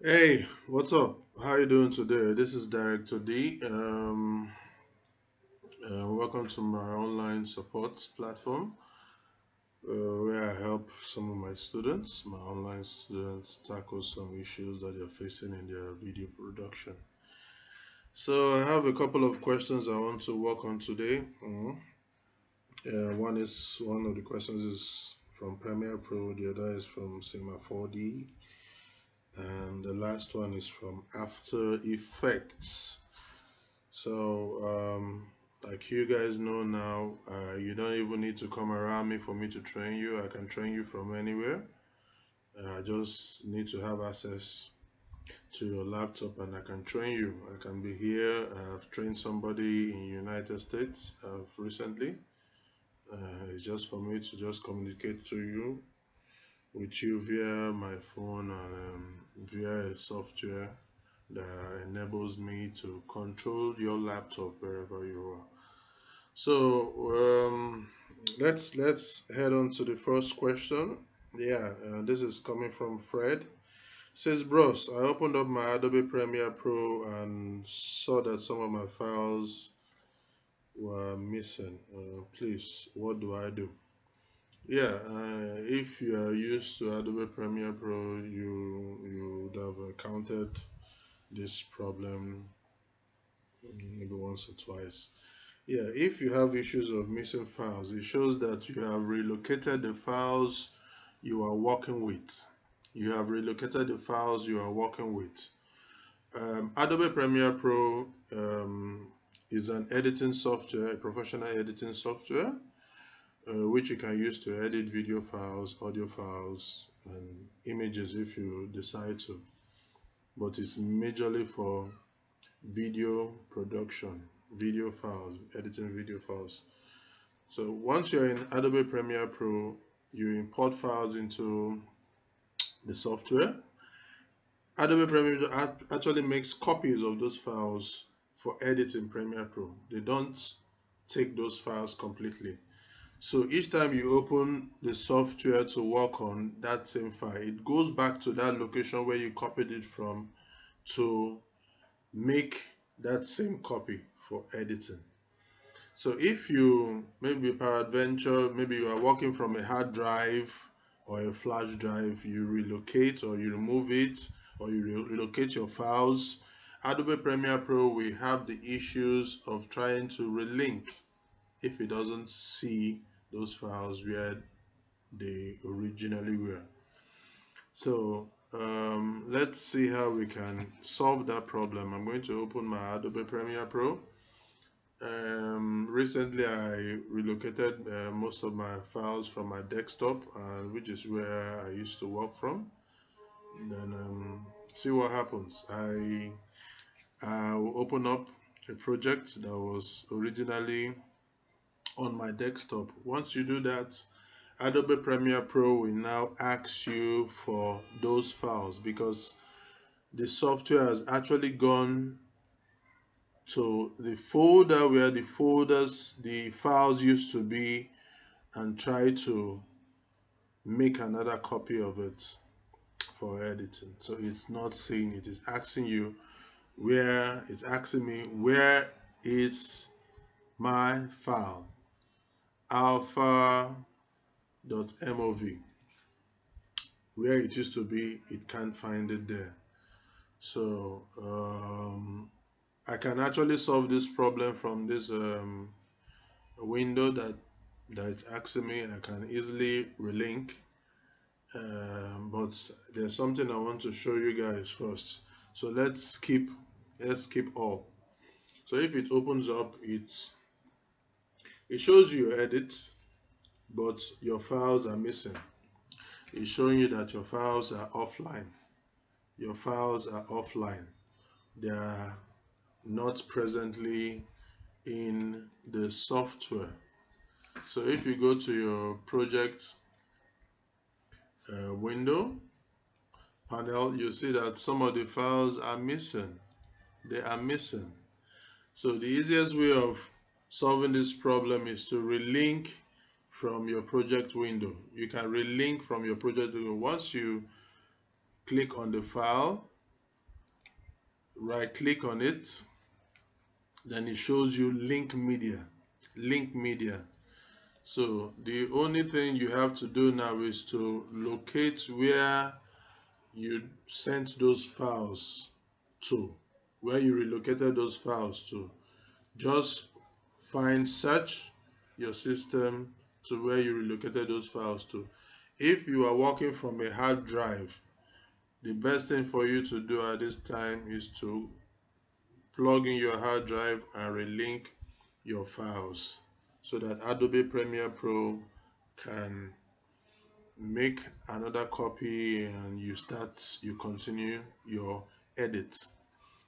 Hey, what's up? How you doing today? This is Director D. Welcome to my online support platform, where I help some of my students, my online students, tackle some issues that they're facing in their video production. So I have a couple of questions I want to work on today. One of the questions is from Premiere Pro, the other is from c4D, and the last one is from After Effects. So, like you guys know now, you don't even need to come around me for me to train you. I can train you from anywhere. I just need to have access to your laptop and I can train you. I can be here. I've trained somebody in United States recently. It's just for me to just communicate to you with you via my phone and via a software that enables me to control your laptop wherever you are. So let's head on to the first question. Yeah, this is coming from Fred. Says, bros, I opened up my Adobe Premiere Pro and saw that some of my files were missing. Please, what do I do? Yeah, if you are used to Adobe Premiere Pro, you would have encountered this problem maybe once or twice. Yeah, if you have issues of missing files, it shows that you have relocated the files you are working with. You have relocated the files you are working with. Adobe Premiere Pro is an editing software, a professional editing software, which you can use to edit video files, audio files, and images if you decide to. But it's majorly for video production, video files, editing video files. So once you're in Adobe Premiere Pro, you import files into the software. Adobe Premiere Pro actually makes copies of those files for editing Premiere Pro. They don't take those files completely. So each time you open the software to work on that same file, it goes back to that location where you copied it from to make that same copy for editing. So if you maybe peradventure, maybe you are working from a hard drive or a flash drive, you relocate or you remove it or you relocate your files. Adobe Premiere Pro will have the issues of trying to relink if it doesn't see those files where they originally were. So let's see how we can solve that problem. I'm going to open my Adobe Premiere Pro. Recently, I relocated most of my files from my desktop, which is where I used to work from. Then see what happens. I will open up a project that was originally on my desktop. Once you do that, Adobe Premiere Pro will now ask you for those files because the software has actually gone to the folder where the files used to be and try to make another copy of it for editing. So it's not saying, it is asking you it's asking me where is my file alpha.mov, where it used to be. It can't find it there. So I can actually solve this problem from this window that it's asking me. I can easily relink, but there's something I want to show you guys first. So let's skip all. So if it opens up, it shows you edits, but your files are missing. It's showing you that your files are offline. Your files are offline. They are not presently in the software. So if you go to your project window panel, you see that some of the files are missing. They are missing. So the easiest way of solving this problem is to relink from your project window. You can relink from your project window. Once you click on the file, right click on it, then it shows you link media. Link media. So the only thing you have to do now is to locate where you sent those files to, where you relocated those files to. Just search your system to where you relocated those files to. If you are working from a hard drive, the best thing for you to do at this time is to plug in your hard drive and relink your files so that Adobe Premiere Pro can make another copy and you continue your edit.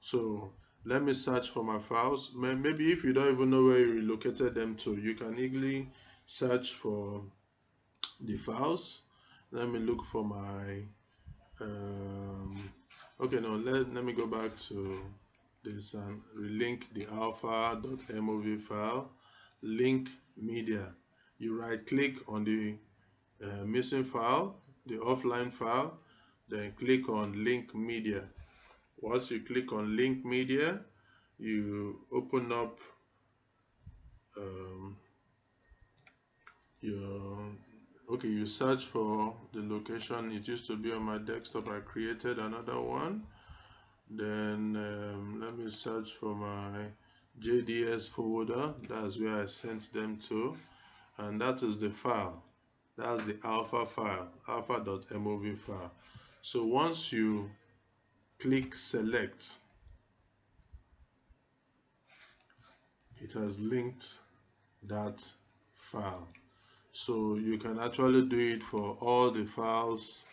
So let me search for my files. Maybe if you don't even know where you relocated them to, you can easily search for the files. Let me look for my okay, no, let me go back to this and relink the alpha.mov file. Link media. You right click on the missing file, the offline file, then click on link media. Once you click on link media, you open up you search for the location. It used to be on my desktop. I created another one. Then let me search for my JDS folder. That's where I sent them to, and that is the file. That's the alpha file, alpha.mov file. So once you click select, it has linked that file. So you can actually do it for all the files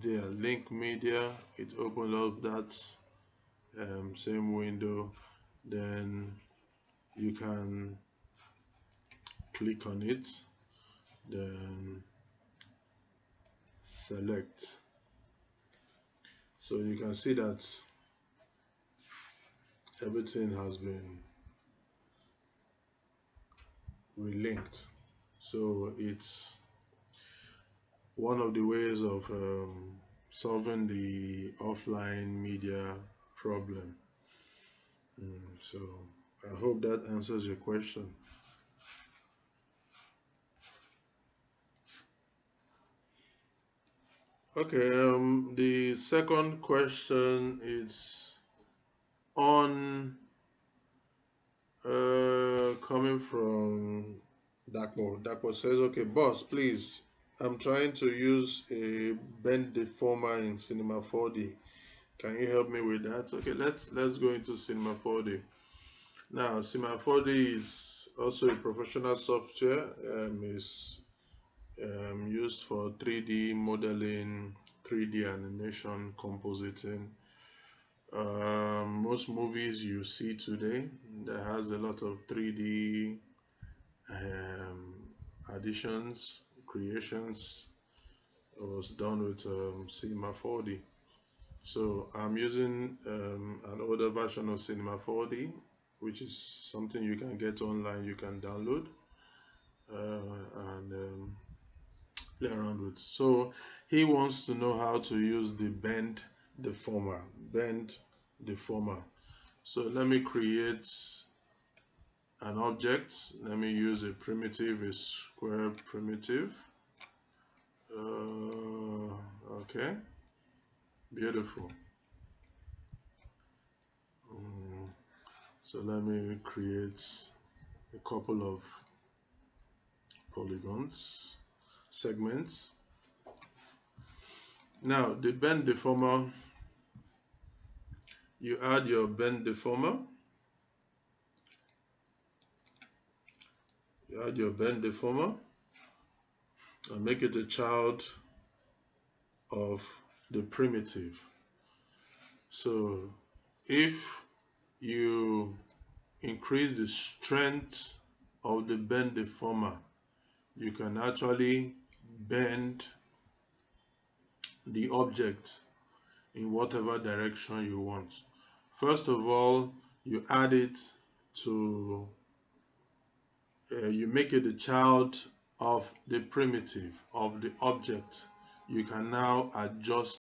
there. Link media, it opens up that same window. Then you can click on it, then select. So you can see that everything has been relinked. So it's one of the ways of solving the offline media problem. So I hope that answers your question. Okay, the second question is on coming from Dakmo. Dakmo says, okay, boss, please, I'm trying to use a bend deformer in Cinema 4D. Can you help me with that? Okay, let's go into Cinema 4D. Now, Cinema 4D is also a professional software. It's used for 3D modeling, 3D animation, compositing. Most movies you see today that has a lot of 3D additions, creations, was done with Cinema 4D. So I'm using an older version of Cinema 4D, which is something you can get online, you can download and play around with. So he wants to know how to use the bend deformer. So let me create an object. Let me use a primitive, a square primitive. Okay, beautiful. So let me create a couple of polygons, segments. Now the bend deformer, you add your bend deformer. You add your bend deformer and make it a child of the primitive. So if you increase the strength of the bend deformer, you can actually bend the object in whatever direction you want. First of all, you add it to you make it a child of the primitive, of the object. You can now adjust